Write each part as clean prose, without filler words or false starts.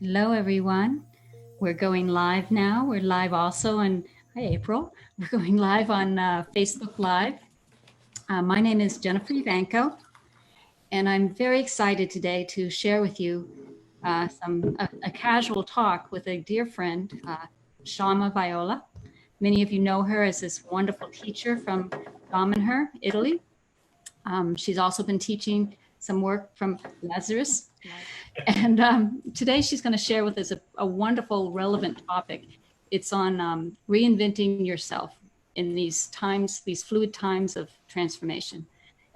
Hello, everyone. We're going live now. We're live also on, hi, April. We're going live on Facebook Live. My name is Jennifer Ivanko, and I'm very excited today to share with you a casual talk with a dear friend, Shama Viola. Many of you know her as this wonderful teacher from Damanhur, Italy. She's also been teaching some work from Lazarus. And today she's going to share with us a wonderful, relevant topic. It's on reinventing yourself in these times, these fluid times of transformation.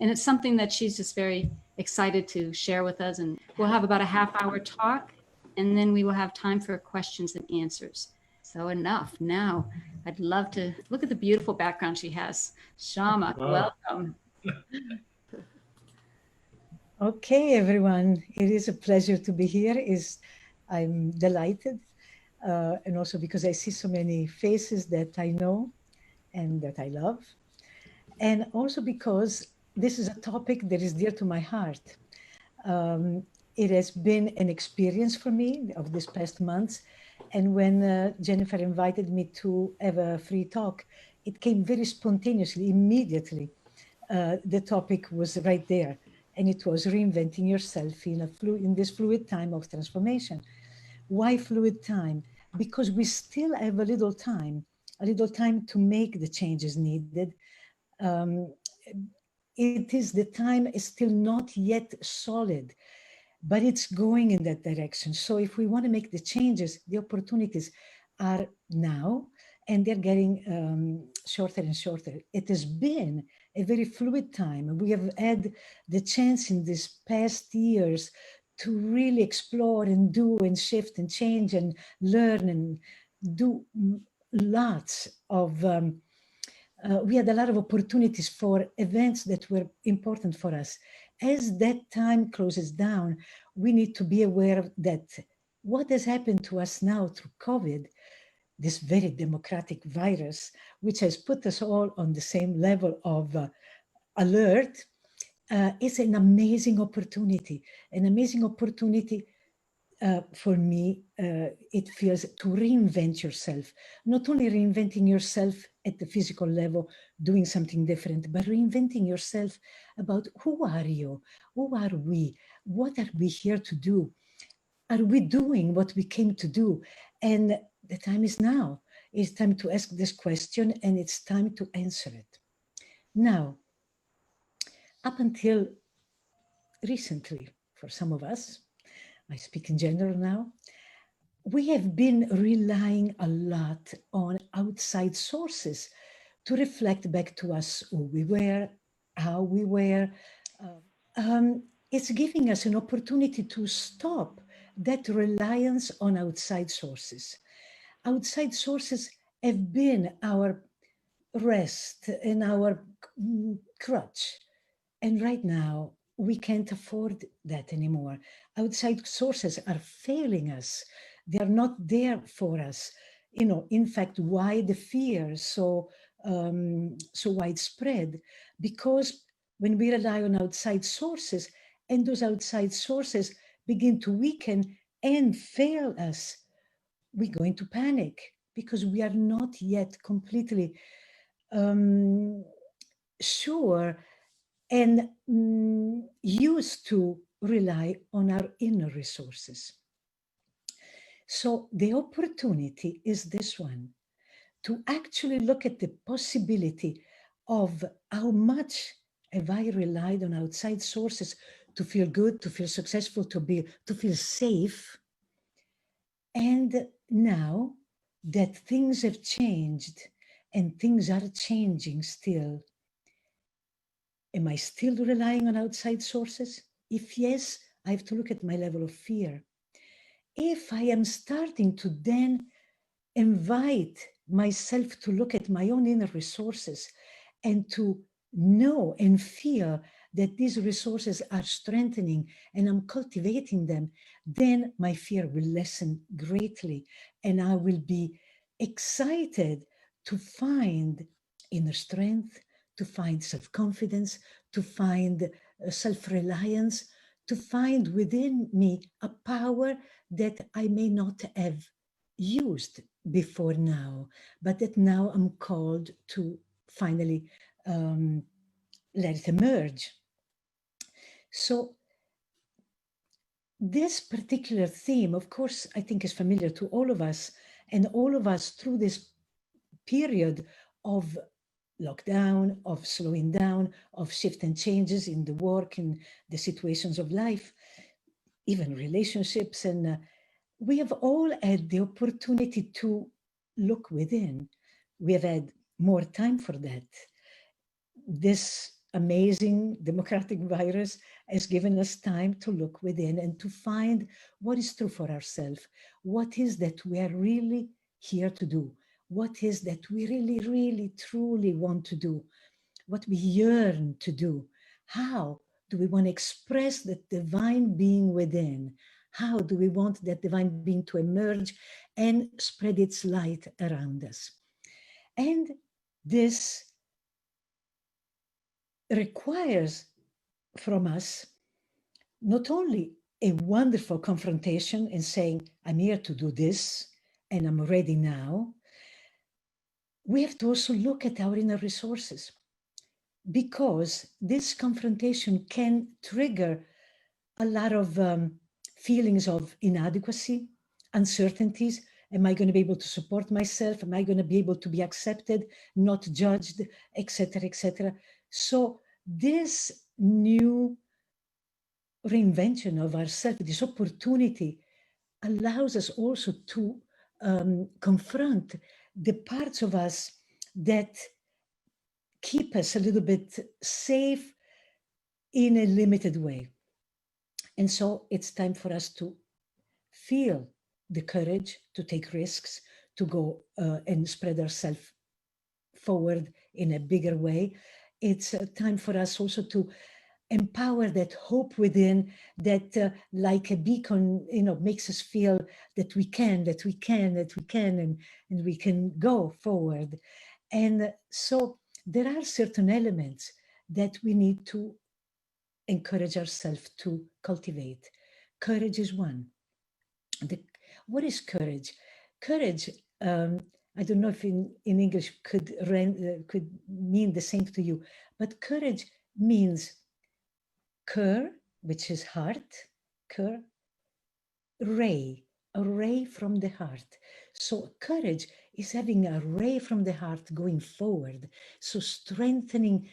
And it's something that she's just very excited to share with us. And we'll have about a half-hour talk, and then we will have time for questions and answers. So enough. Now, I'd love to look at the beautiful background she has. Shama, welcome. Okay, everyone. It is a pleasure to be here. I'm delighted, and also because I see so many faces that I know and that I love, and also because this is a topic that is dear to my heart. It has been an experience for me of this past months, and when Jennifer invited me to have a free talk, it came very spontaneously, immediately. The topic was right there, and it was reinventing yourself in this fluid time of transformation. Why fluid time? Because we still have a little time to make the changes needed. Um, it is the time is still not yet solid, but it's going in that direction. So if we want to make the changes, the opportunities are now, and they're getting shorter and shorter. It has been a very fluid time. We have had the chance in these past years to really explore and do and shift and change and learn and do lots of we had a lot of opportunities for events that were important for us. As that time closes down, we need to be aware that what has happened to us now through COVID, this very democratic virus, which has put us all on the same level of alert, is an amazing opportunity for me, it feels to reinvent yourself, not only reinventing yourself at the physical level, doing something different, but reinventing yourself about who are you? Who are we? What are we here to do? Are we doing what we came to do? And the time is now. It's time to ask this question and it's time to answer it. Now, up until recently, for some of us, I speak in general now, we have been relying a lot on outside sources to reflect back to us who we were, how we were. It's giving us an opportunity to stop that reliance on outside sources. Outside sources have been our rest and our crutch. And right now, we can't afford that anymore. Outside sources are failing us. They are not there for us. In fact, why the fear so widespread? Because when we rely on outside sources, and those outside sources begin to weaken and fail us, we're going to panic because we are not yet completely um, sure and used to rely on our inner resources. So the opportunity is this one, to actually look at the possibility of how much have I relied on outside sources to feel good, to feel successful, to feel safe. And now that things have changed and things are changing still, am I still relying on outside sources? If yes, I have to look at my level of fear. If I am starting to then invite myself to look at my own inner resources and to know and feel that these resources are strengthening and I'm cultivating them, then my fear will lessen greatly and I will be excited to find inner strength, to find self-confidence, to find self-reliance, to find within me a power that I may not have used before now, but that now I'm called to finally let it emerge. So this particular theme, of course, I think is familiar to all of us, and all of us through this period of lockdown, of slowing down, of shift and changes in the work, in the situations of life, even relationships. And we have all had the opportunity to look within. We have had more time for that. This amazing democratic virus has given us time to look within and to find what is true for ourselves. What is that we are really here to do? What is that we really, really, truly want to do? What we yearn to do? How do we want to express that divine being within? How do we want that divine being to emerge and spread its light around us? And this requires from us not only a wonderful confrontation and saying, I'm here to do this and I'm ready now. We have to also look at our inner resources, because this confrontation can trigger a lot of feelings of inadequacy, uncertainties. Am I going to be able to support myself? Am I going to be able to be accepted, not judged, etc., etc.? So this new reinvention of ourselves, this opportunity, allows us also to confront the parts of us that keep us a little bit safe in a limited way. And so it's time for us to feel the courage to take risks, to go and spread ourselves forward in a bigger way. It's time for us also to empower that hope within that, like a beacon, makes us feel that we can, and we can go forward. And so there are certain elements that we need to encourage ourselves to cultivate. Courage is one. What is courage? Courage, I don't know if in English could mean the same to you, but courage means cur, which is heart, cur, ray, a ray from the heart. So courage is having a ray from the heart going forward. So strengthening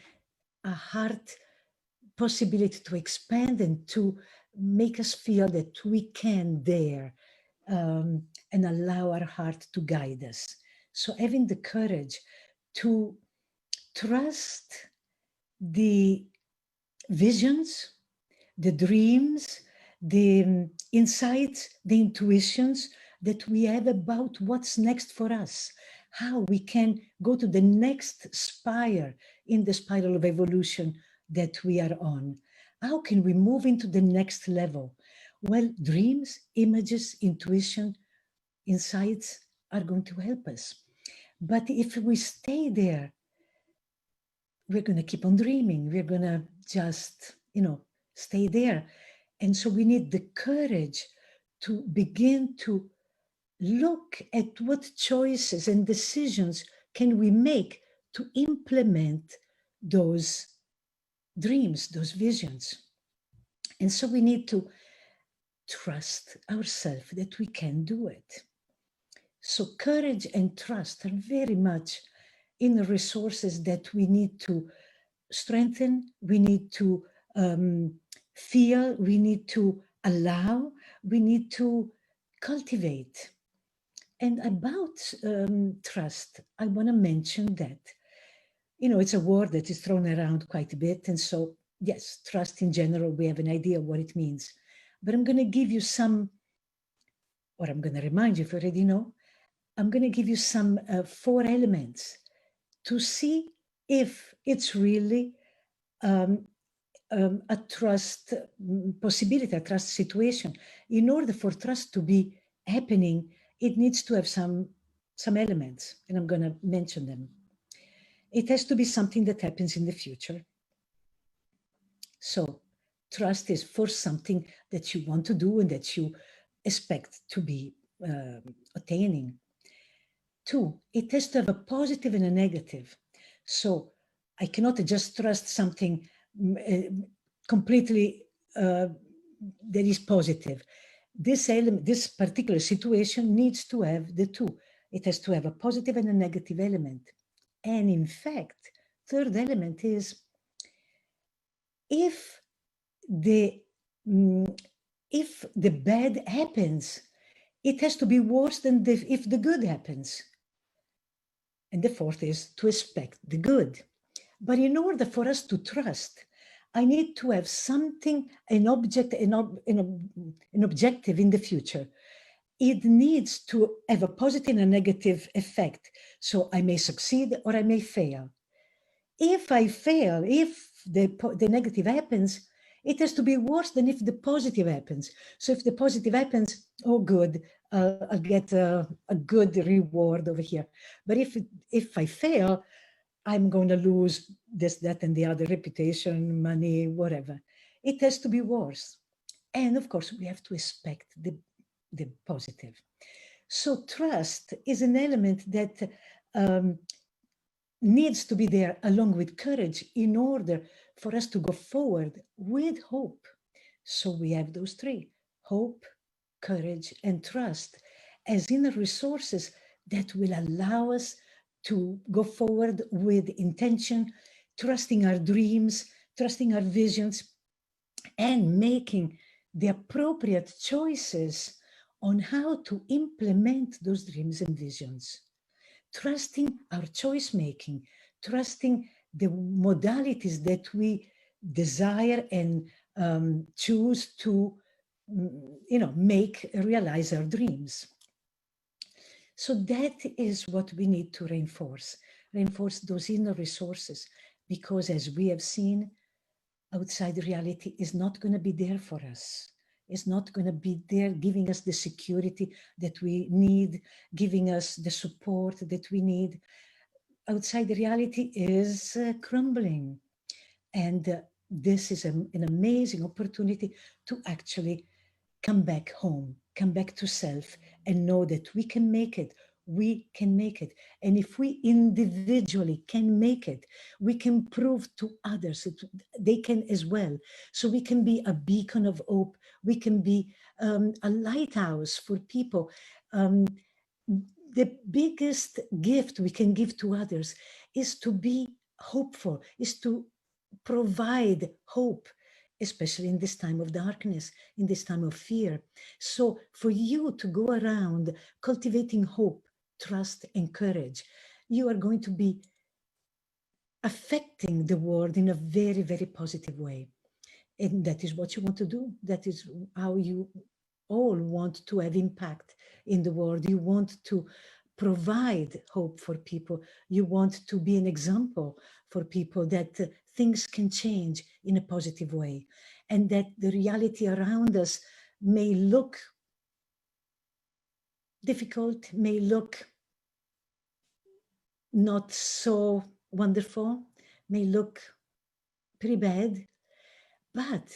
a heart possibility to expand and to make us feel that we can dare and allow our heart to guide us. So having the courage to trust the visions, the dreams, the insights, the intuitions that we have about what's next for us, how we can go to the next spire in the spiral of evolution that we are on. How can we move into the next level? Well, dreams, images, intuition, insights are going to help us. But if we stay there, we're going to keep on dreaming. We're going to just, stay there. And so we need the courage to begin to look at what choices and decisions can we make to implement those dreams, those visions. And so we need to trust ourselves that we can do it. So courage and trust are very much in the resources that we need to strengthen, we need to feel, we need to allow, we need to cultivate. And about trust, I want to mention that, it's a word that is thrown around quite a bit. And so, yes, trust in general, we have an idea of what it means. But I'm going to give you some, or I'm going to remind you if you already know, I'm going to give you some 4 elements to see if it's really a trust possibility, a trust situation. In order for trust to be happening, it needs to have some elements, and I'm going to mention them. It has to be something that happens in the future. So trust is for something that you want to do and that you expect to be attaining. 2, it has to have a positive and a negative. So I cannot just trust something completely that is positive. This element, this particular situation needs to have the 2. It has to have a positive and a negative element. And in fact, third element is if the bad happens, it has to be worse than if the good happens. And the fourth is to expect the good. But in order for us to trust, I need to have something, an object, an objective in the future. It needs to have a positive and negative effect. So I may succeed or I may fail. If I fail, if the negative happens, it has to be worse than if the positive happens. So if the positive happens, oh, good, I'll get a good reward over here. But if I fail, I'm going to lose this, that, and the other, reputation, money, whatever. It has to be worse. And of course, we have to expect the positive. So trust is an element that needs to be there along with courage in order for us to go forward with hope. So we have those 3, hope, courage, and trust as inner resources that will allow us to go forward with intention, trusting our dreams, trusting our visions, and making the appropriate choices on how to implement those dreams and visions. Trusting our choice making, trusting the modalities that we desire and choose to, realize our dreams. So that is what we need to reinforce those inner resources, because as we have seen, outside reality is not going to be there for us. It's not going to be there giving us the security that we need, giving us the support that we need. Outside reality is crumbling. And this is an amazing opportunity to actually come back home, come back to self, and know that we can make it. We can make it. And if we individually can make it, we can prove to others they can as well. So we can be a beacon of hope. We can be a lighthouse for people. The biggest gift we can give to others is to be hopeful, is to provide hope, especially in this time of darkness, in this time of fear. So for you to go around cultivating hope, trust, and courage, you are going to be affecting the world in a very, very positive way. And that is what you want to do. That is how you all want to have impact in the world. You want to provide hope for people. You want to be an example for people that things can change in a positive way, and that the reality around us may look difficult, may look not so wonderful, may look pretty bad, but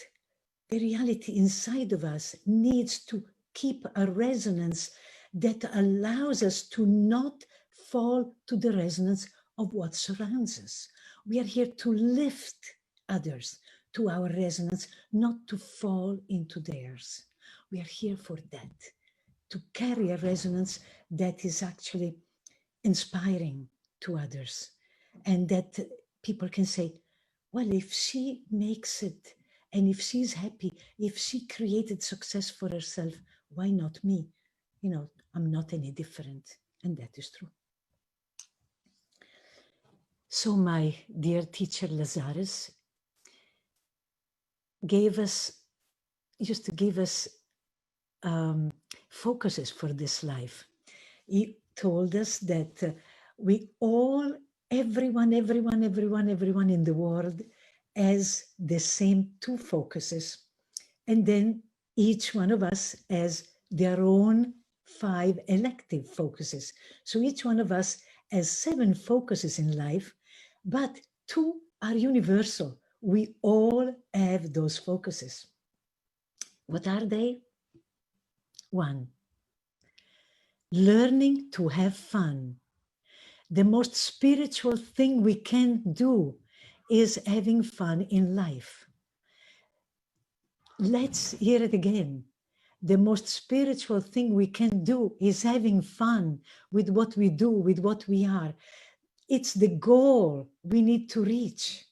the reality inside of us needs to keep a resonance that allows us to not fall to the resonance of what surrounds us. We are here to lift others to our resonance, not to fall into theirs. We are here for that, to carry a resonance that is actually inspiring to others, and that people can say, well, if she makes it, and if she's happy, if she created success for herself, why not me? I'm not any different. And that is true. So my dear teacher Lazarus used to give us focuses for this life. He told us that we all, everyone in the world has the same 2 focuses. And then each one of us has their own 5 elective focuses. So each one of us has 7 focuses in life, but 2 are universal. We all have have those focuses. What are they? One, learning to have fun. The most spiritual thing we can do is having fun in life. Let's hear it again. The most spiritual thing we can do is having fun with what we do, with what we are. It's the goal we need to reach.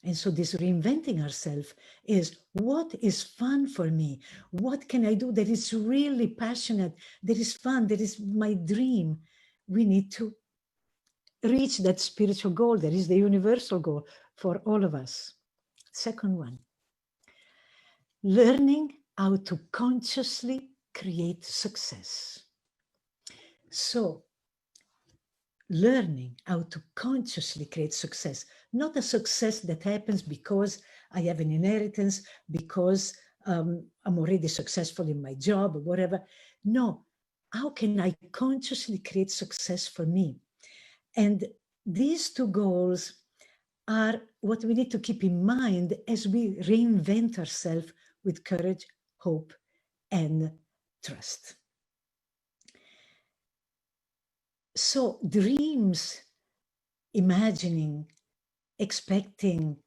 And so this reinventing ourselves is, what is fun for me? What can I do that is really passionate, that is fun, that is my dream? We need to reach that spiritual goal that is the universal goal for all of us. Second one, learning how to consciously create success. So, learning how to consciously create success, not a success that happens because I have an inheritance, because I'm already successful in my job or whatever. No, how can I consciously create success for me? And these two goals are what we need to keep in mind as we reinvent ourselves with courage, hope, and trust. So dreams, imagining, expecting,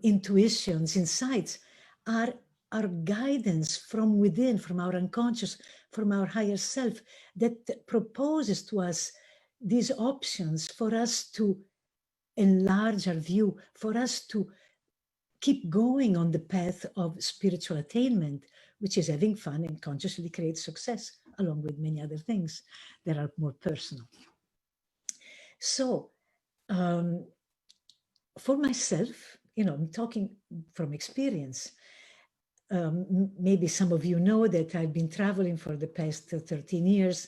intuitions, insights are our guidance from within, from our unconscious, from our higher self, that proposes to us these options for us to enlarge our view, for us to keep going on the path of spiritual attainment, which is having fun and consciously create success, along with many other things that are more personal. So, for myself, I'm talking from experience. Maybe some of you know that I've been traveling for the past 13 years,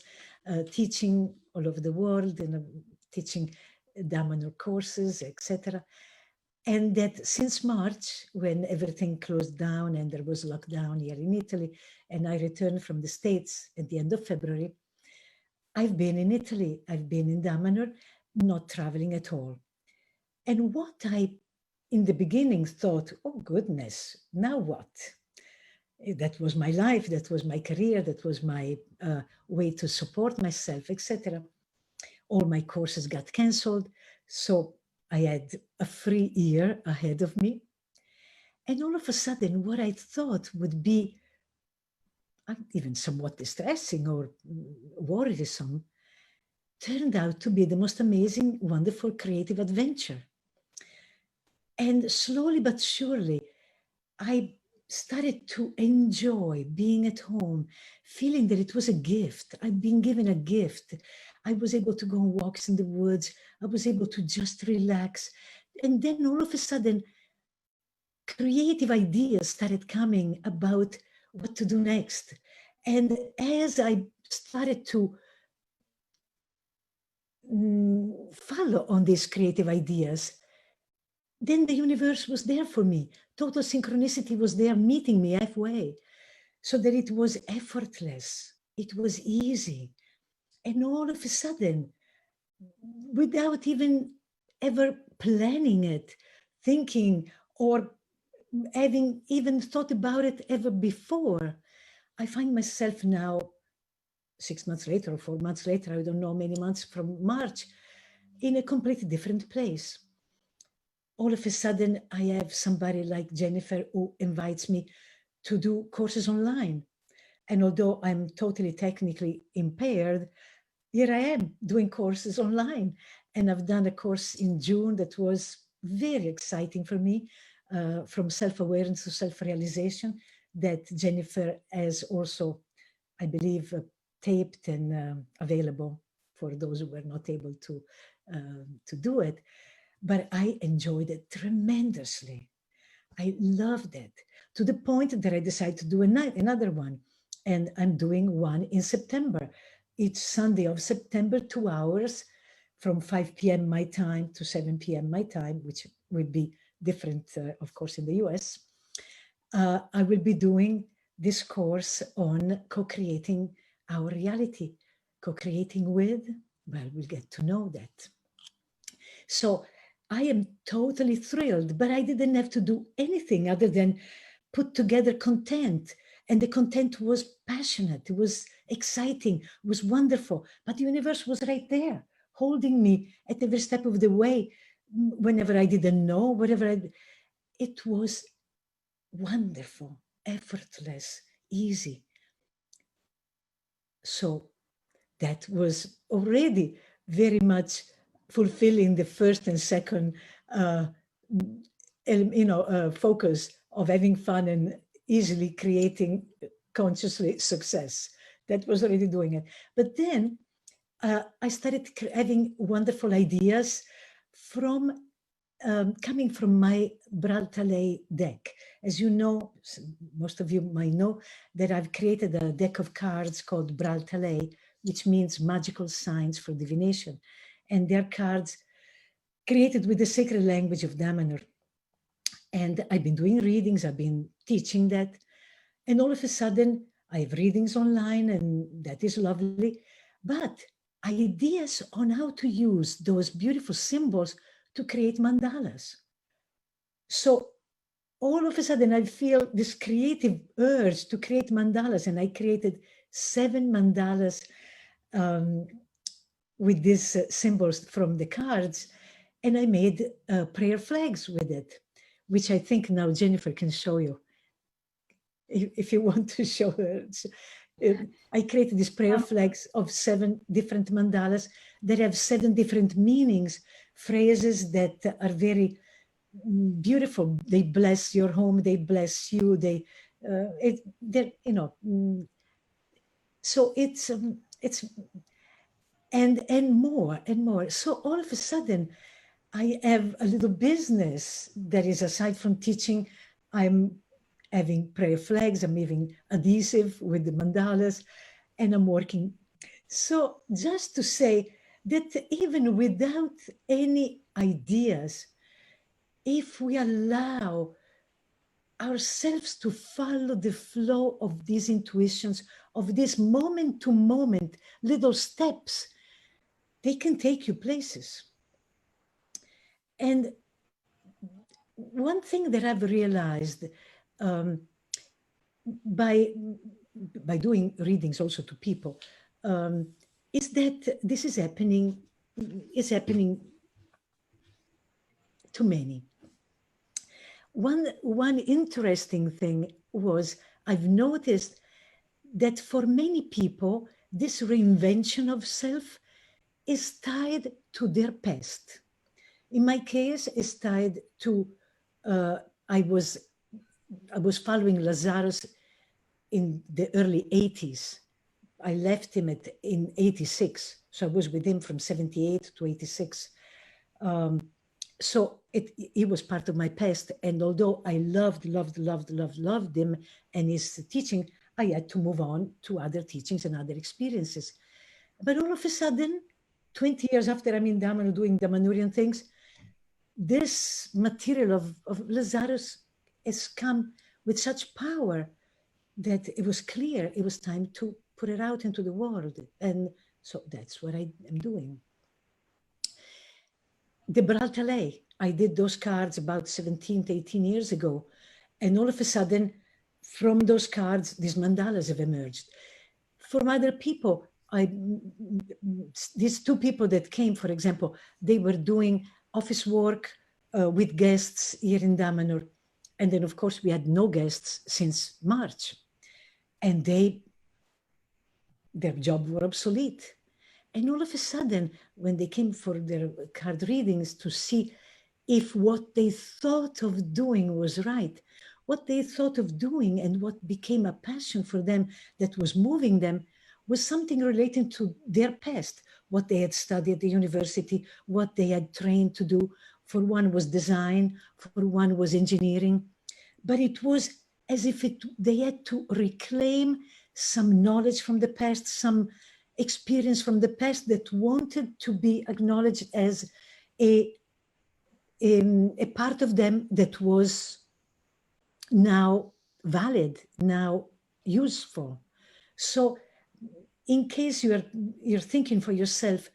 teaching all over the world, and teaching Damanhur courses, etc. And that since March, when everything closed down and there was lockdown here in Italy, and I returned from the States at the end of February, I've been in Italy, I've been in Damanhur, not traveling at all. And what I, in the beginning, thought, oh goodness, now what? That was my life, that was my career, that was my way to support myself, etc. All my courses got canceled, so I had a free year ahead of me. And all of a sudden, what I thought would be even somewhat distressing or worrisome turned out to be the most amazing, wonderful, creative adventure. And slowly but surely, I started to enjoy being at home, feeling that it was a gift. I'd been given a gift. I was able to go on walks in the woods. I was able to just relax. And then all of a sudden, creative ideas started coming about what to do next. And as I started to follow on these creative ideas, then the universe was there for me. Total synchronicity was there meeting me halfway, so that it was effortless. It was easy. And all of a sudden, without even ever planning it, thinking, or having even thought about it ever before, I find myself now, 6 months later or 4 months later, I don't know, many months from March, in a completely different place. All of a sudden, I have somebody like Jennifer who invites me to do courses online. And although I'm totally technically impaired, here I am doing courses online. And I've done a course in June that was very exciting for me, from self-awareness to self-realization, that Jennifer has also, I believe, taped and available for those who were not able to do it. But I enjoyed it tremendously. I loved it, to the point that I decided to do another one. And I'm doing one in September. Each Sunday of September, 2 hours from 5 p.m. my time to 7 p.m. my time, which will be different, of course, in the US. I will be doing this course on co-creating our reality. Co-creating with, well, we'll get to know that. So I am totally thrilled, but I didn't have to do anything other than put together content. And the content was passionate, it was exciting, it was wonderful. But the universe was right there, holding me at every step of the way. Whenever I didn't know, it was wonderful, effortless, easy. So that was already very much fulfilling the first and second focus of having fun and easily creating consciously success. That was already doing it. But then I started having wonderful ideas from coming from my Braltalay deck. As you know, most of you might know that I've created a deck of cards called Braltalay, which means magical signs for divination. And they're cards created with the sacred language of Damanhur. And I've been doing readings, I've been teaching that. And all of a sudden, I have readings online, and that is lovely. But ideas on how to use those beautiful symbols to create mandalas. So all of a sudden, I feel this creative urge to create mandalas, and I created 7 mandalas with these symbols from the cards, and I made prayer flags with it, which I think now Jennifer can show you. If you want to show her. I created these prayer flags of 7 different mandalas that have 7 different meanings, phrases that are very beautiful. They bless your home, they bless you, so it's and more and more. So all of a sudden, I have a little business that is, aside from teaching, I'm having prayer flags, I'm having adhesive with the mandalas, and I'm working. So just to say that even without any ideas, if we allow ourselves to follow the flow of these intuitions, of this moment to moment little steps, they can take you places. And one thing that I've realized by doing readings also to people is that this is happening to many. One interesting thing was I've noticed that for many people, this reinvention of self is tied to their past. In my case, it's tied to I was following Lazarus in the early 80s. I left him in 86, so I was with him from 78 to 86. So he was part of my past, and although I loved him and his teaching, I had to move on to other teachings and other experiences. But all of a sudden, 20 years after I'm in Damanhur doing Damanhurian things, this material of Lazarus has come with such power that it was clear it was time to put it out into the world. And so that's what I am doing. The Braltalay, I did those cards about 17 to 18 years ago. And all of a sudden, from those cards, these mandalas have emerged. From other people, these 2 people that came, for example, they were doing office work with guests here in Damanhur. And then, of course, we had no guests since March. And their jobs were obsolete. And all of a sudden, when they came for their card readings to see if what they thought of doing was right, what they thought of doing and what became a passion for them that was moving them was something relating to their past, what they had studied at the university, what they had trained to do. For one was design, for one was engineering. But it was as if they had to reclaim some knowledge from the past, some experience from the past that wanted to be acknowledged as a part of them that was now valid, now useful. So in case you're thinking for yourself,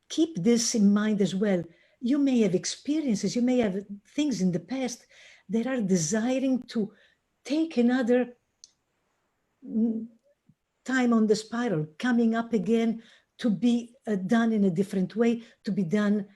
keep this in mind as well, you may have experiences, you may have things in the past that are desiring to take another time on the spiral, coming up again to be done in a different way, to be done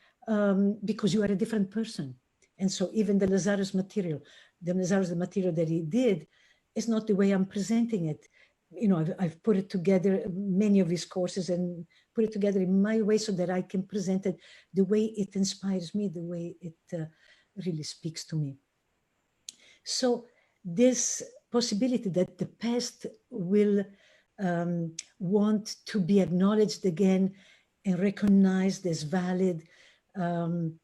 because you are a different person. And so even the Lazarus material that he did is not the way I'm presenting it. You know, I've put it together, many of his courses, and put it together in my way so that I can present it the way it inspires me, the way it really speaks to me. So this possibility that the past will want to be acknowledged again and recognized as valid and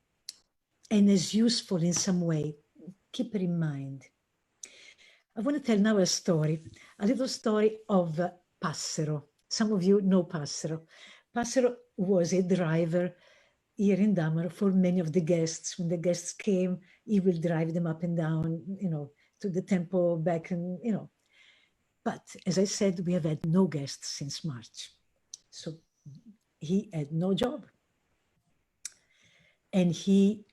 as useful in some way, keep it in mind. I want to tell now a little story of Passero. Some of you know Passero. Passero was a driver here in Damanhur for many of the guests. When the guests came, he will drive them up and down, you know, to the temple, back, and, you know. But as I said, we have had no guests since March. So he had no job. And he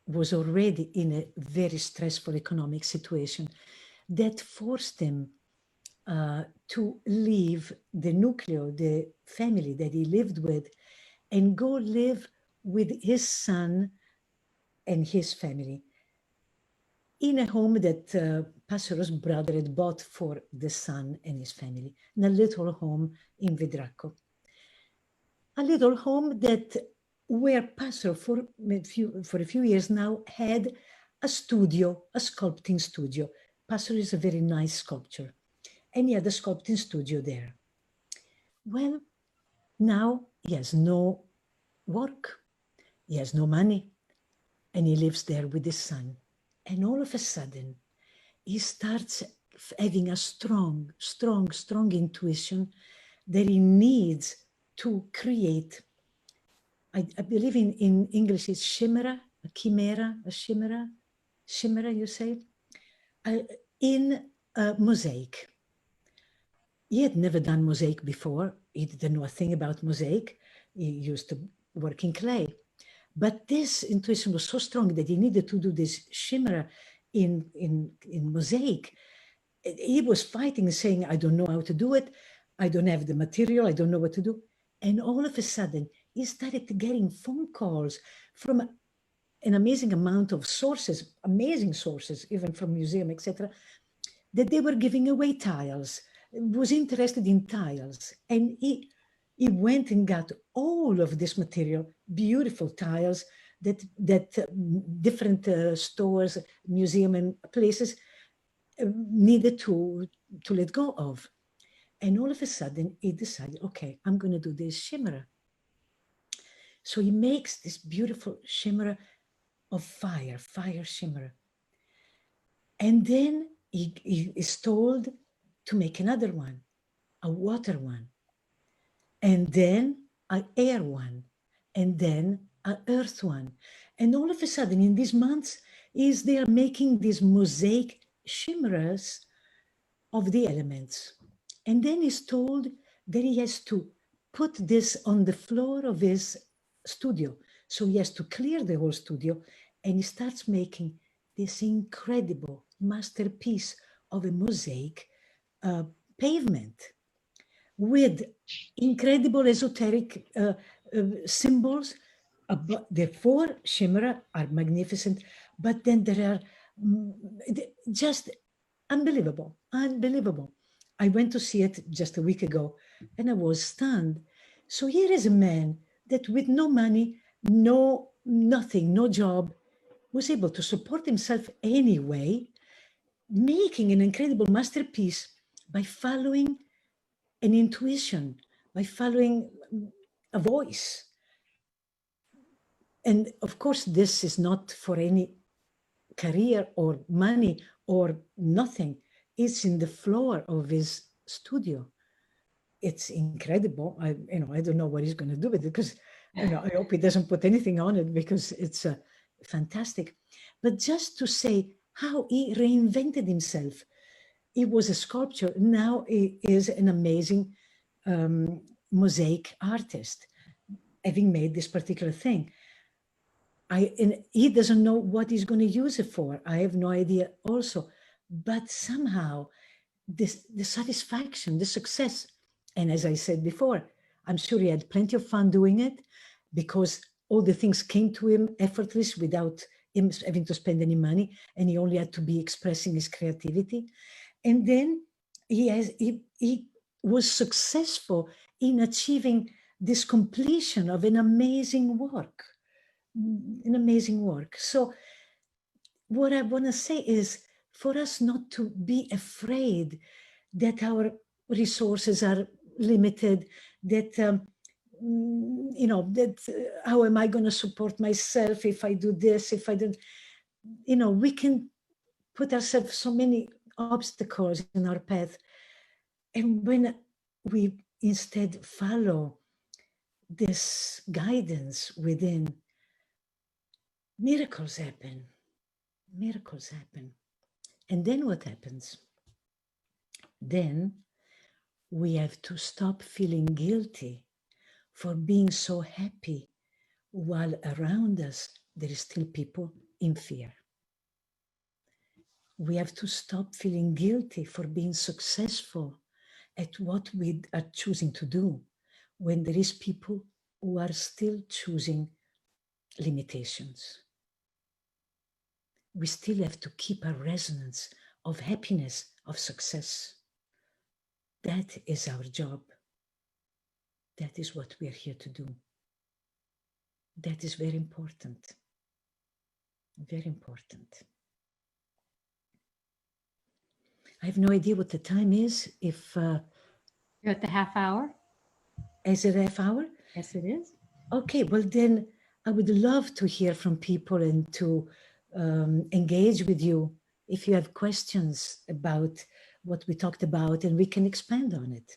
was already in a very stressful economic situation that forced him to leave the nucleo, the family that he lived with, and go live with his son and his family in a home that Passero's brother had bought for the son and his family, in a little home in Vidracco. A little home that where Passero for a few years now had a studio, a sculpting studio. Passero is a very nice sculptor, and he had a sculpting studio there. Well, now he has no work, he has no money, and he lives there with his son. And all of a sudden, he starts having a strong intuition that he needs to create. I believe in English it's chimera, a chimera, a chimera, you say, in a mosaic. He had never done mosaic before. He didn't know a thing about mosaic. He used to work in clay. But this intuition was so strong that he needed to do this chimera in mosaic. He was fighting, saying, I don't know how to do it. I don't have the material. I don't know what to do. And all of a sudden, he started getting phone calls from an amazing amount of sources, amazing sources, even from museum, etc., that they were giving away tiles, was interested in tiles. And he went and got all of this material, beautiful tiles that different stores, museum and places needed to let go of. And all of a sudden he decided, okay, I'm going to do this chimera. So he makes this beautiful chimera of fire chimera. And then he is told to make another one, a water one, and then an air one, and then an earth one. And all of a sudden, in these months, they are making these mosaic chimeras of the elements. And then he's told that he has to put this on the floor of his studio. So he has to clear the whole studio, and he starts making this incredible masterpiece of a mosaic pavement with incredible esoteric symbols. The four chimera are magnificent, but then there are just unbelievable. I went to see it just a week ago, and I was stunned. So here is a man that with no money, nothing, no job, was able to support himself anyway, making an incredible masterpiece by following an intuition, by following a voice. And of course, this is not for any career or money or nothing. It's in the floor of his studio. It's incredible. I don't know what he's going to do with it, because I hope he doesn't put anything on it, because it's fantastic. But just to say how he reinvented himself. He was a sculptor. Now he is an amazing mosaic artist, having made this particular thing. and he doesn't know what he's going to use it for. I have no idea also. But somehow the satisfaction, the success, and as I said before, I'm sure he had plenty of fun doing it because all the things came to him effortless without him having to spend any money, and he only had to be expressing his creativity. And then he was successful in achieving this completion of an amazing work. So what I want to say is for us not to be afraid that our resources are limited, that how am I going to support myself if I do this, if I don't, we can put ourselves so many obstacles in our path. And when we instead follow this guidance within, miracles happen. Miracles happen. And then what happens? Then we have to stop feeling guilty for being so happy while around us there is still people in fear. We have to stop feeling guilty for being successful at what we are choosing to do when there is people who are still choosing limitations. We still have to keep a resonance of happiness, of success. That is our job. That is what we are here to do. That is very important. Very important. I have no idea what the time is. If you're at the half hour. Is it a half hour? Yes, it is. Okay, well then I would love to hear from people and to engage with you if you have questions about what we talked about, and we can expand on it.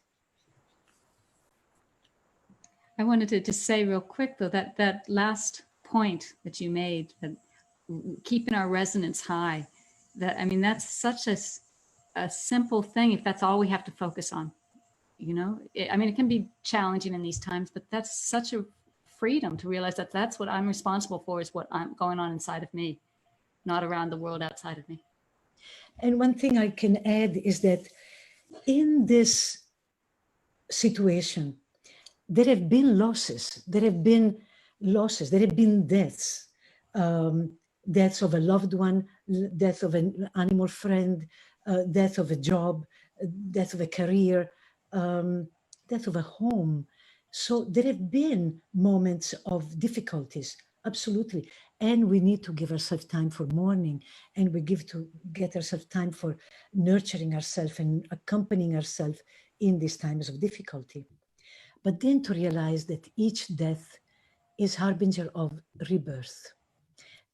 I wanted to just say real quick though, that last point that you made, that keeping our resonance high, that's such a simple thing if that's all we have to focus on. It can be challenging in these times, but that's such a freedom to realize that that's what I'm responsible for, is what I'm going on inside of me, not around the world outside of me. And one thing I can add is that in this situation, there have been losses, there have been deaths, deaths of a loved one, death of an animal friend, death of a job, death of a career, death of a home. So there have been moments of difficulties, absolutely. And we need to give ourselves time for mourning, and we get ourselves time for nurturing ourselves and accompanying ourselves in these times of difficulty. But then to realize that each death is harbinger of rebirth,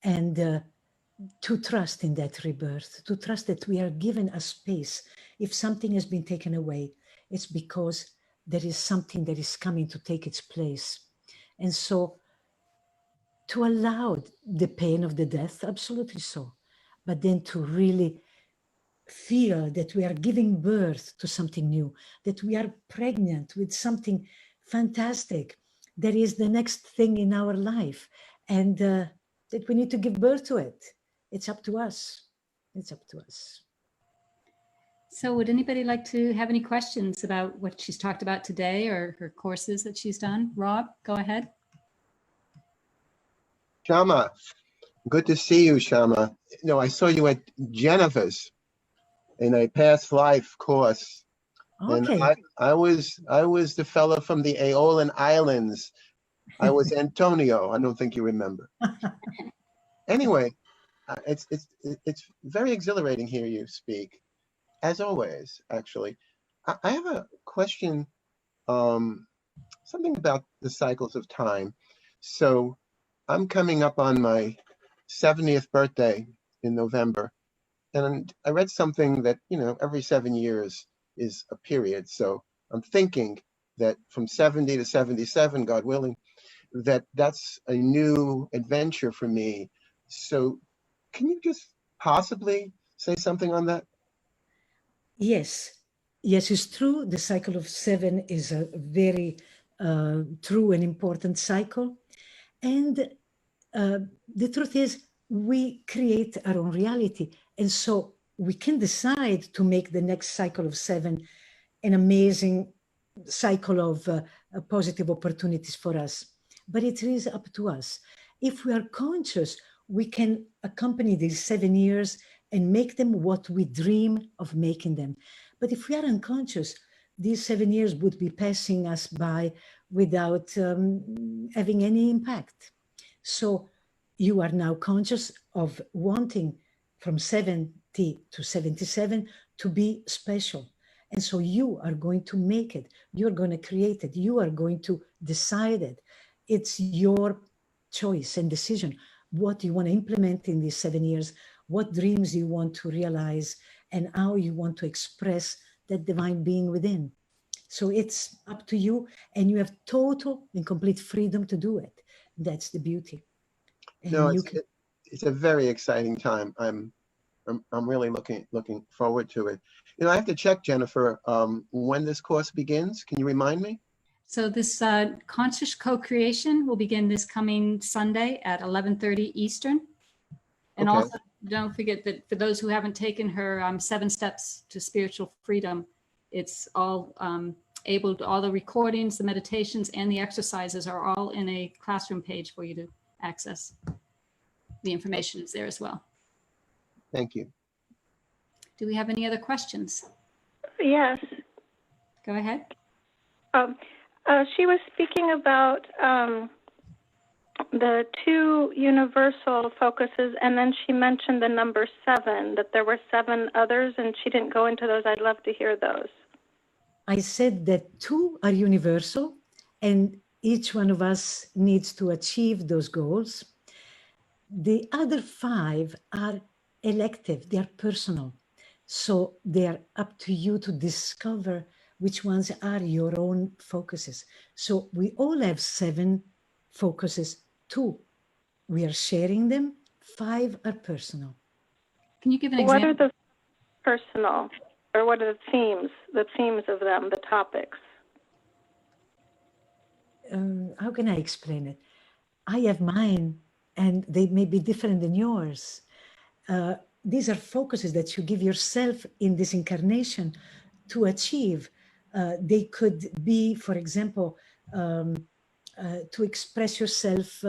and to trust in that rebirth, to trust that we are given a space. If something has been taken away, it's because there is something that is coming to take its place. And so to allow the pain of the death, absolutely so, but then to really feel that we are giving birth to something new, that we are pregnant with something fantastic, that is the next thing in our life, and that we need to give birth to it. It's up to us. It's up to us. So would anybody like to have any questions about what she's talked about today or her courses that she's done? Rob, go ahead. Shama, good to see you, Shama. I saw you at Jennifer's in a past life course. Okay. And I was the fellow from the Aeolian Islands. I was Antonio. I don't think you remember. Anyway, it's very exhilarating hearing you speak, as always. Actually, I have a question. Something about the cycles of time. So, I'm coming up on my 70th birthday in November, and I read something that every 7 years is a period. So I'm thinking that from 70 to 77, God willing, that's a new adventure for me. So can you just possibly say something on that? Yes, it's true. The cycle of 7 is a very true and important cycle. And the truth is we create our own reality. And so we can decide to make the next cycle of 7 an amazing cycle of positive opportunities for us. But it is up to us. If we are conscious, we can accompany these 7 years and make them what we dream of making them. But if we are unconscious, these 7 years would be passing us by without having any impact. So you are now conscious of wanting from 70 to 77 to be special. And so you are going to make it. You're going to create it. You are going to decide it. It's your choice and decision. What you want to implement in these 7 years, what dreams you want to realize, and how you want to express that divine being within. So it's up to you, and you have total and complete freedom to do it. That's the beauty. And No, you it's a very exciting time. I'm really looking forward to it. You know, I have to check, Jennifer, when this course begins. Can you remind me? So this conscious co-creation will begin this coming Sunday at 11:30 Eastern. And Okay. also don't forget that for those who haven't taken her 7 steps to spiritual freedom, it's all all the recordings, the meditations, and the exercises are all in a classroom page for you to access. The information is there as well. Thank you. Do we have any other questions? Yes. Go ahead. She was speaking about the 2 universal focuses, and then she mentioned the number 7, that there were 7 others, and she didn't go into those. I'd love to hear those. I said that 2 are universal, and each one of us needs to achieve those goals. The other 5 are elective, they are personal. So they are up to you to discover which ones are your own focuses. So we all have 7 focuses. 2, we are sharing them. 5 are personal. Can you give an What example? are the personal, or what are the themes of them, the topics? How can I explain it? I have mine, and they may be different than yours. These are focuses that you give yourself in this incarnation to achieve. They could be, for example, to express yourself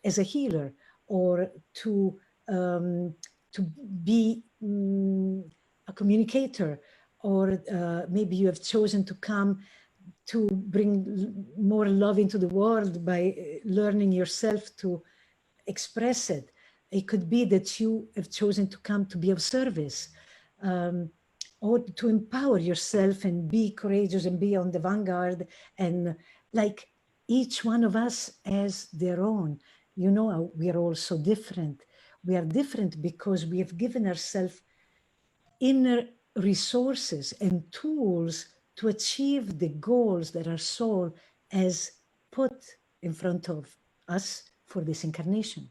as a healer, or to be a communicator, or maybe you have chosen to come to bring more love into the world by learning yourself to express it. It could be that you have chosen to come to be of service, or to empower yourself and be courageous and be on the vanguard. And like each one of us has their own. You know, we are all so different. We are different because we have given ourselves inner resources and tools to achieve the goals that our soul has put in front of us for this incarnation.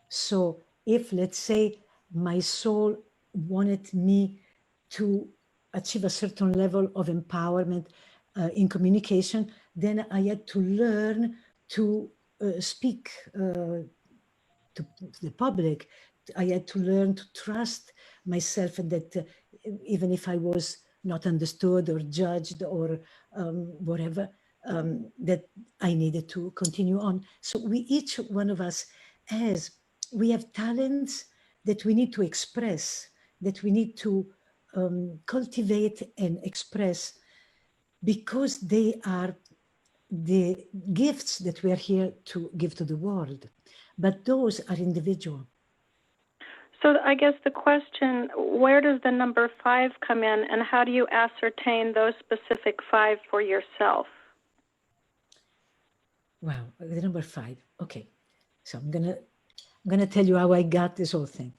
So if, let's say, my soul wanted me to achieve a certain level of empowerment in communication, then I had to learn to speak to the public. I had to learn to trust myself, and that even if I was not understood or judged or whatever, that I needed to continue on. So each one of us we have talents that we need to express, that we need to cultivate and express, because they are the gifts that we are here to give to the world. But those are individual. So I guess the question, where does the number 5 come in, and how do you ascertain those specific 5 for yourself? Wow, the number 5. Okay, so I'm gonna tell you how I got this whole thing.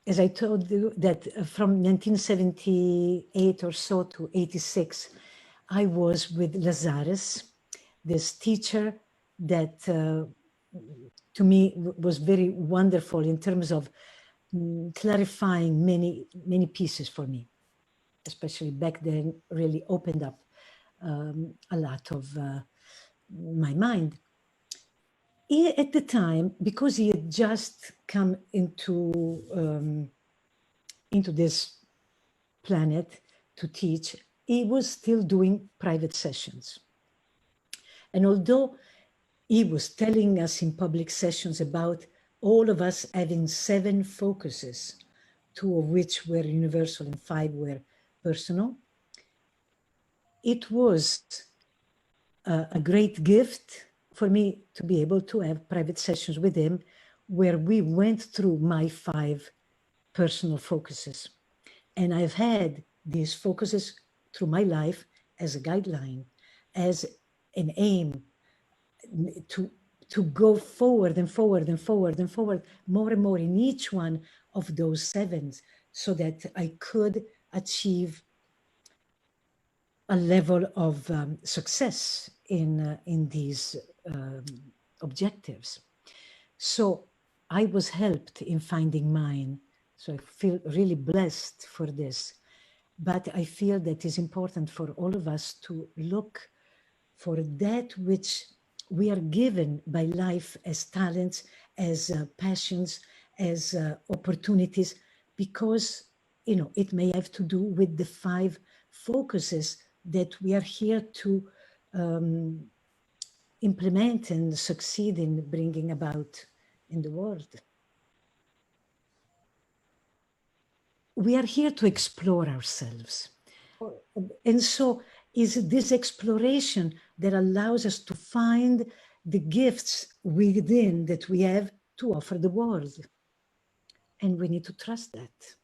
As I told you, that from 1978 or so to 86, I was with Lazarus, this teacher that to me was very wonderful in terms of clarifying many pieces for me, especially back then. Really opened up a lot of my mind. At the time, because he had just come into this planet to teach, he was still doing private sessions. And although he was telling us in public sessions about all of us having 7 focuses, 2 of which were universal and 5 were personal, it was a great gift for me to be able to have private sessions with him where we went through my 5 personal focuses. And I've had these focuses through my life as a guideline, as an aim to go forward and forward and forward and forward more and more in each one of those 7s, so that I could achieve a level of success in these objectives. So I was helped in finding mine. So I feel really blessed for this. But I feel that it's important for all of us to look for that which we are given by life as talents, as passions, as opportunities, because, you know, it may have to do with the 5 focuses that we are here to implement and succeed in bringing about in the world. We are here to explore ourselves. And so is this exploration that allows us to find the gifts within that we have to offer the world. And we need to trust that.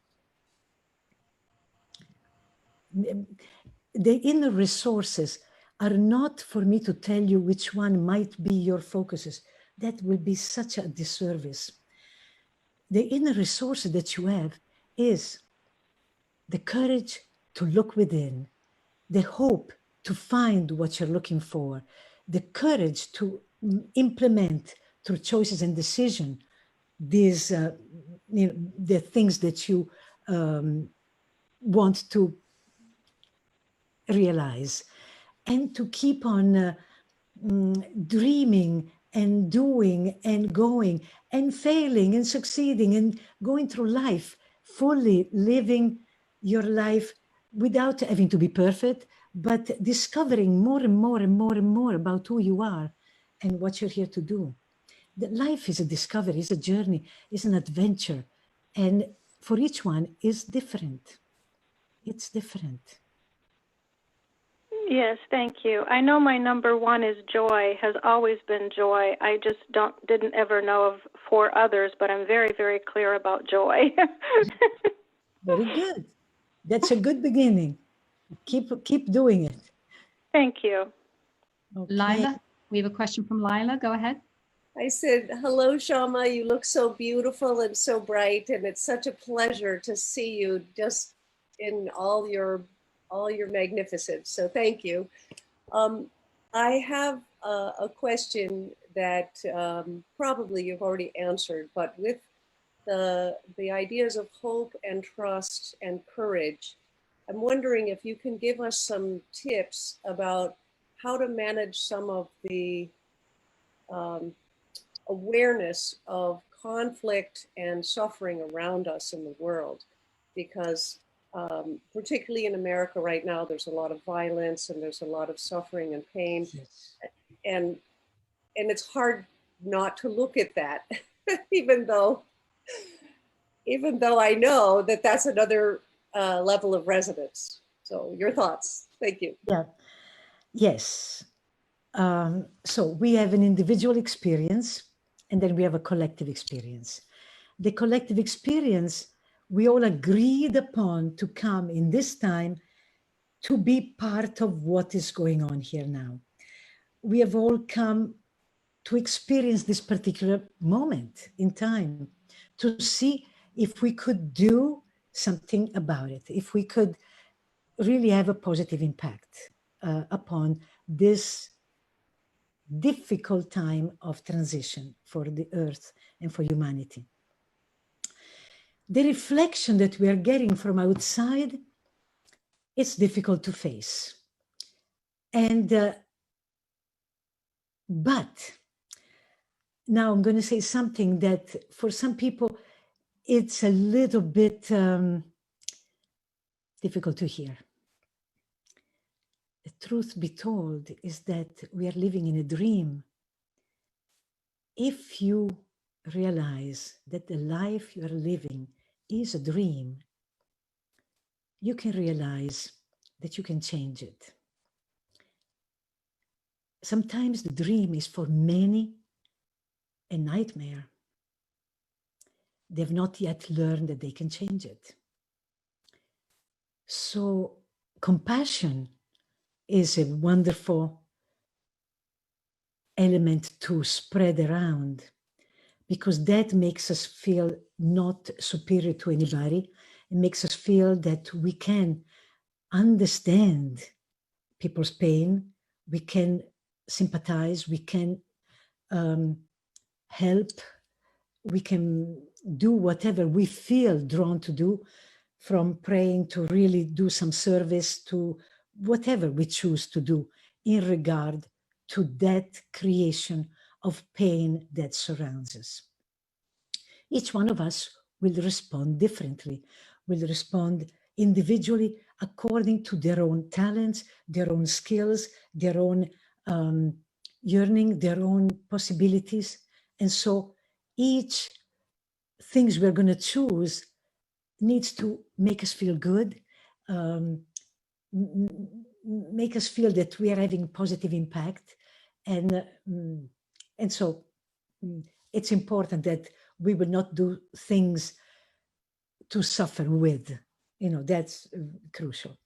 The inner resources are not for me to tell you which one might be your focuses. That will be such a disservice. The inner resource that you have is the courage to look within, the hope to find what you're looking for, the courage to implement through choices and decision these the things that you want to realize, and to keep on dreaming and doing and going and failing and succeeding and going through life, fully living your life without having to be perfect, but discovering more and more and more and more about who you are and what you're here to do. The life is a discovery, is a journey, is an adventure. And for each one is different. It's different. Yes, thank you. I know my number 1 is joy, has always been joy. I just didn't ever know of 4 others, but I'm very, very clear about joy. Very good. That's a good beginning. Keep doing it. Thank you. Okay. Lila, we have a question from Lila. Go ahead. I said, hello, Shama. You look so beautiful and so bright, and it's such a pleasure to see you just in all your magnificence. So thank you. I have a question that probably you've already answered, but with the ideas of hope and trust and courage, I'm wondering if you can give us some tips about how to manage some of the awareness of conflict and suffering around us in the world, because particularly in America right now, there's a lot of violence and there's a lot of suffering and pain. Yes. And it's hard not to look at that, even though I know that that's another level of resonance. So your thoughts. Thank you. Yeah. Yes. So we have an individual experience, and then we have a collective experience. The collective experience, we all agreed upon to come in this time to be part of what is going on here now. We have all come to experience this particular moment in time, to see if we could do something about it, if we could really have a positive impact upon this difficult time of transition for the earth and for humanity. The reflection that we are getting from outside, it's difficult to face. And But now I'm going to say something that for some people, it's a little bit difficult to hear. The truth be told is that we are living in a dream. If you realize that the life you are living is a dream, you can realize that you can change it. Sometimes the dream is for many a nightmare. They've not yet learned that they can change it. So compassion is a wonderful element to spread around, because that makes us feel not superior to anybody. It makes us feel that we can understand people's pain, we can sympathize, we can help, we can do whatever we feel drawn to do, from praying to really do some service to whatever we choose to do in regard to that creation of pain that surrounds us. Each one of us will respond differently, will respond individually according to their own talents, their own skills, their own yearning, their own possibilities. And so each things we're going to choose needs to make us feel good, make us feel that we are having positive impact. And so it's important that we will not do things to suffer with, that's crucial.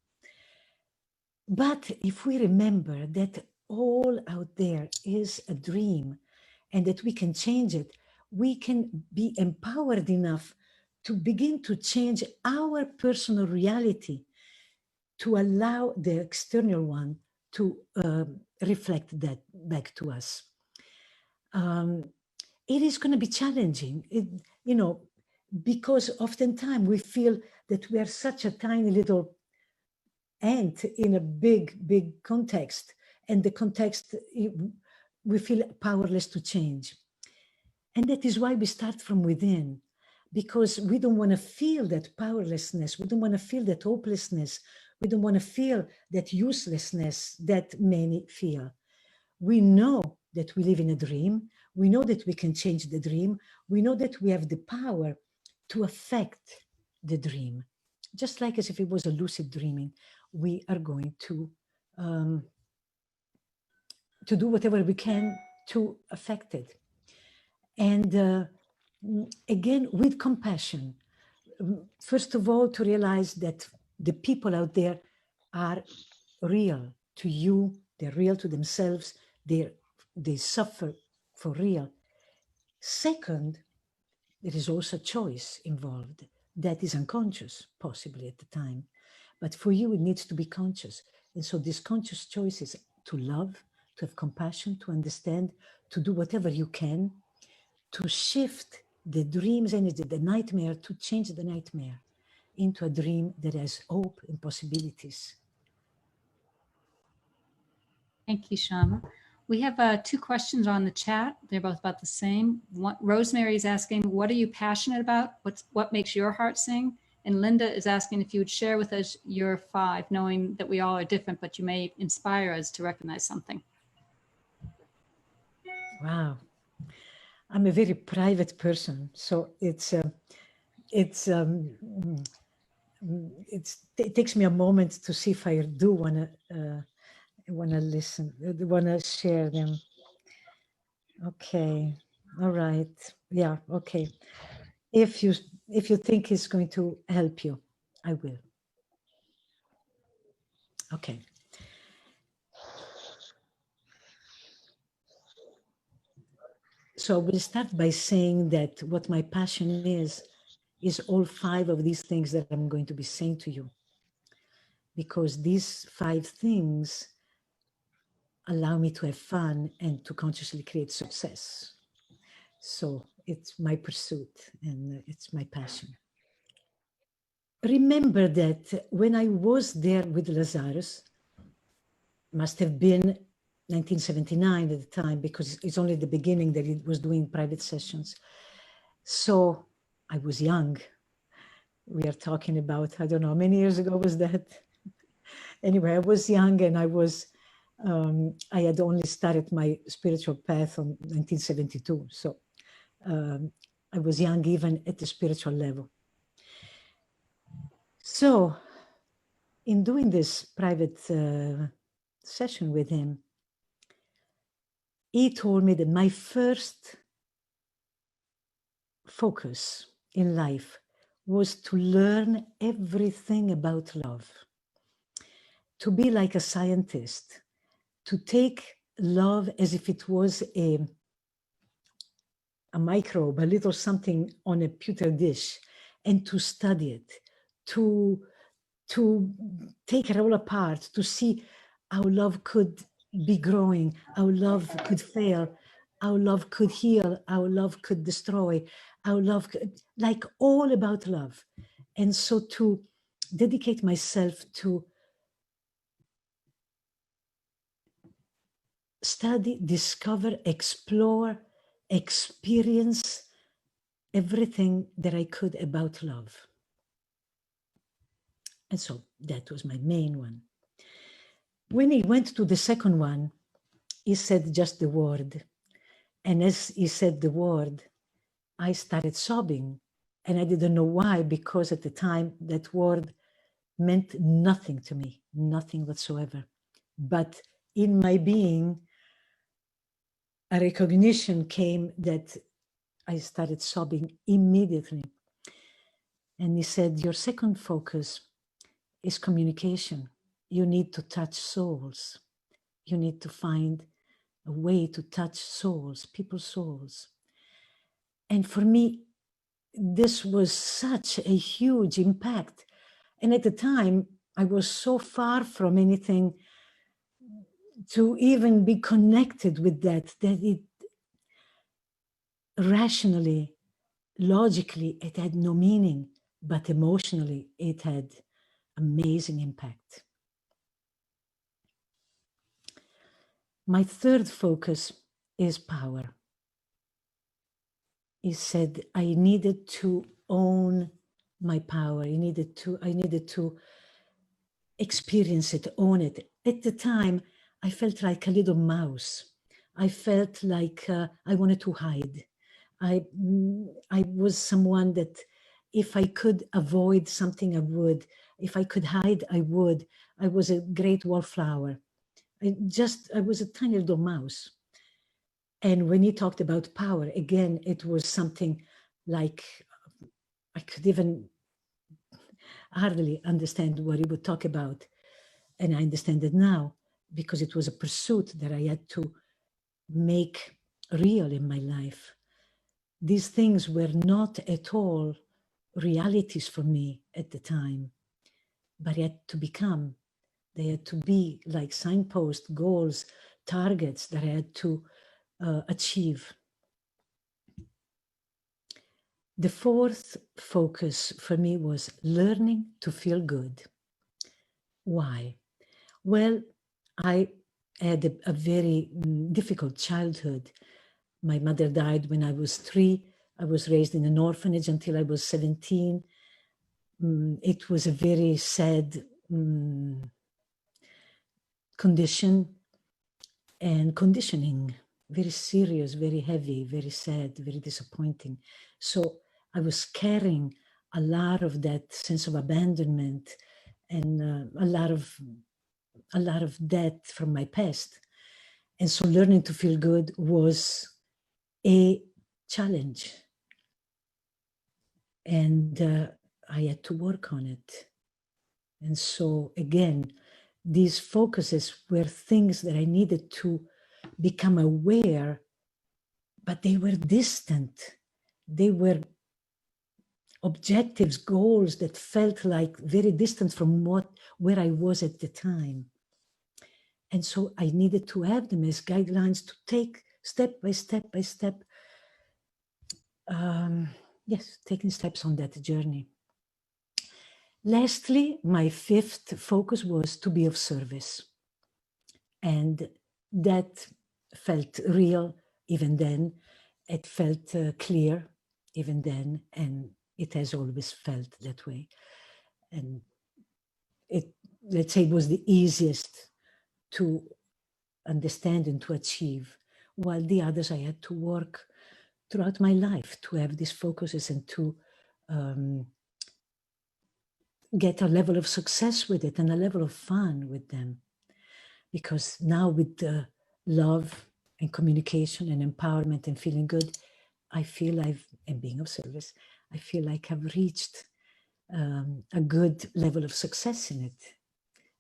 But if we remember that all out there is a dream and that we can change it, we can be empowered enough to begin to change our personal reality, to allow the external one to reflect that back to us. It is going to be challenging, because oftentimes we feel that we are such a tiny little ant in a big, big context, and the context, we feel powerless to change. And that is why we start from within, because we don't want to feel that powerlessness, we don't want to feel that hopelessness, we don't want to feel that uselessness that many feel. We know that we live in a dream, we know that we can change the dream, we know that we have the power to affect the dream. Just like as if it was a lucid dreaming, we are going to do whatever we can to affect it. And again, with compassion, first of all, to realize that the people out there are real to you, they're real to themselves, they suffer for real. Second, there is also a choice involved that is unconscious, possibly at the time. But for you, it needs to be conscious. And so this conscious choice is to love, to have compassion, to understand, to do whatever you can, to shift the dream's energy, the nightmare, to change the nightmare into a dream that has hope and possibilities. Thank you, Shama. We have 2 questions on the chat. They're both about the same. Rosemary is asking, what are you passionate about? What makes your heart sing? And Linda is asking if you would share with us your 5, knowing that we all are different, but you may inspire us to recognize something. Wow. I'm a very private person, so it takes me a moment to see if I do want to listen, want to share them. Okay, all right, yeah, okay. If you think it's going to help you, I will. Okay. So we'll start by saying that what my passion is all 5 of these things that I'm going to be saying to you. Because these 5 things allow me to have fun and to consciously create success. So it's my pursuit and it's my passion. Remember that when I was there with Lazarus, must have been 1979 at the time, because it's only the beginning that it was doing private sessions. So I was young. We are talking about, I don't know, how many years ago was that? Anyway, I was young, and I had only started my spiritual path on 1972. So I was young even at the spiritual level. So in doing this private session with him, he told me that my first focus in life was to learn everything about love, to be like a scientist, to take love as if it was a microbe, a little something on a pewter dish, and to study it, to take it all apart, to see how love could be growing, how love could fail, how love could heal, how love could destroy, how love could, like all about love. And so to dedicate myself to study, discover, explore, experience everything that I could about love. And so that was my main one. When he went to the second one, he said just the word. And as he said the word, I started sobbing. And I didn't know why, because at the time that word meant nothing to me, nothing whatsoever. But in my being, a recognition came that I started sobbing immediately. And he said, your second focus is communication. You need to touch souls. You need to find a way to touch souls, people's souls. And for me, this was such a huge impact. And at the time, I was so far from anything to even be connected with that it rationally, logically, it had no meaning, but emotionally, it had amazing impact. My third focus is power. He said I needed to own my power. I needed to experience it, own it. At the time, I felt like a little mouse. I felt like I wanted to hide. I was someone that if I could avoid something, I would. If I could hide, I would. I was a great wallflower. I was a tiny little mouse. And when he talked about power, again, it was something like I could even hardly understand what he would talk about. And I understand it now because it was a pursuit that I had to make real in my life. These things were not at all realities for me at the time, but I had to become. They had to be like signposts, goals, targets that I had to achieve. The fourth focus for me was learning to feel good. Why? Well, I had a very difficult childhood. My mother died when I was 3. I was raised in an orphanage until I was 17. It was a very sad condition and conditioning, very serious, very heavy, very sad, very disappointing. So I was carrying a lot of that sense of abandonment and a lot of that from my past. And so learning to feel good was a challenge. And I had to work on it. And so again, these focuses were things that I needed to become aware, but they were distant. They were objectives, goals that felt like very distant from where I was at the time. And so I needed to have them as guidelines to take step by step, taking steps on that journey. Lastly, my fifth focus was to be of service. And that felt real even then. It felt clear even then, and it has always felt that way. And it, let's say, was the easiest to understand and to achieve, while the others I had to work throughout my life to have these focuses and to get a level of success with it and a level of fun with them. Because now with the love and communication and empowerment and feeling good, I feel and being of service, I feel like I've reached a good level of success in it.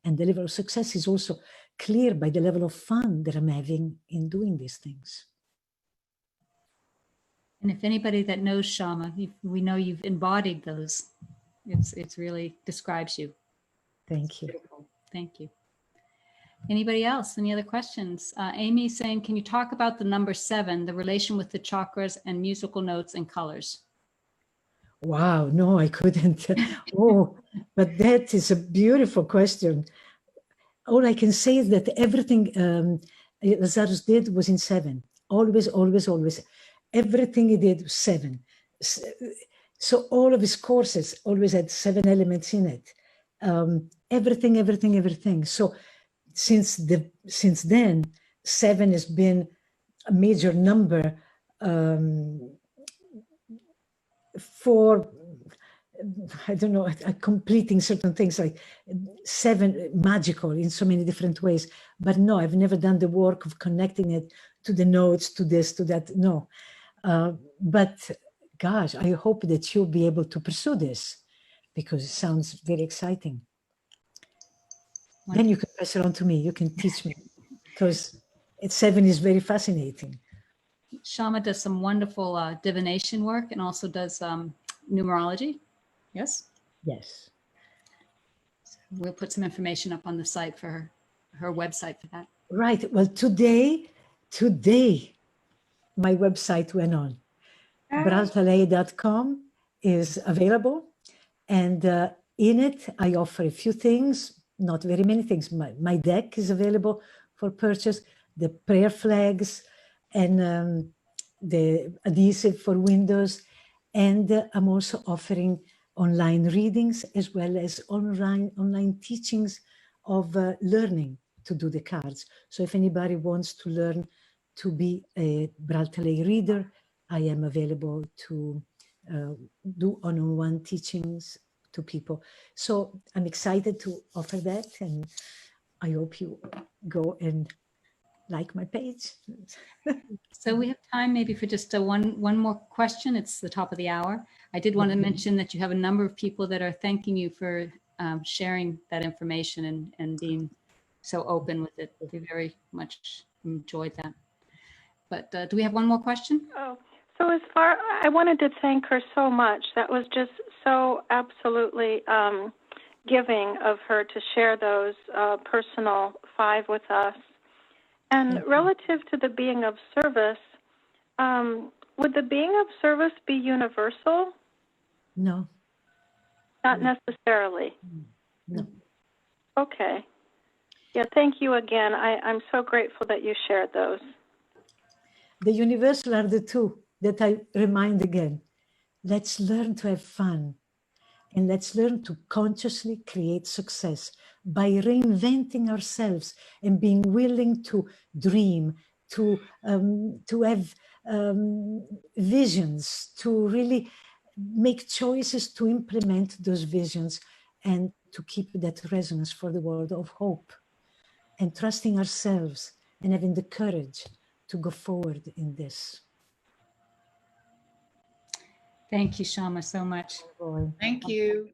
And the level of success is also clear by the level of fun that I'm having in doing these things. And if anybody that knows Shama, we know you've embodied those. It's really describes you. Thank you. Beautiful. Thank you. Anybody else? Any other questions? Amy saying, can you talk about the number 7, the relation with the chakras and musical notes and colors? Wow, no, I couldn't. Oh, but that is a beautiful question. All I can say is that everything Lazarus did was in 7. Always, always, always. Everything he did was 7. So all of his courses always had 7 elements in it. Everything, everything, everything. So since then, 7 has been a major number for, I don't know, completing certain things, like 7 magical in so many different ways. But no, I've never done the work of connecting it to the notes, to this, to that. No. But gosh, I hope that you'll be able to pursue this, because it sounds very exciting. Wonderful. Then you can pass it on to me. You can teach me, because 7 is very fascinating. Shama does some wonderful divination work and also does numerology. Yes? Yes. So we'll put some information up on the site for her website for that. Right. Well, today, my website went on. Braltalei.com is available. And in it, I offer a few things, not very many things. My deck is available for purchase, the prayer flags, and the adhesive for windows. And I'm also offering online readings as well as online teachings of learning to do the cards. So if anybody wants to learn to be a Braltalei reader, I am available to do one-on-one teachings to people. So I'm excited to offer that, and I hope you go and like my page. So we have time maybe for just one more question. It's the top of the hour. I did want to mention that you have a number of people that are thanking you for sharing that information and being so open with it. We very much enjoyed that. But do we have one more question? Oh, so I wanted to thank her so much. That was just so absolutely giving of her to share those personal 5 with us. And relative to the being of service, would the being of service be universal? No. Not necessarily. No. Okay. Yeah, thank you again. I'm so grateful that you shared those. The universal are the 2 that I remind again. Let's learn to have fun, and let's learn to consciously create success by reinventing ourselves and being willing to dream, to have visions, to really make choices to implement those visions, and to keep that resonance for the world of hope, and trusting ourselves and having the courage to go forward in this. Thank you, Shama, so much. Thank you.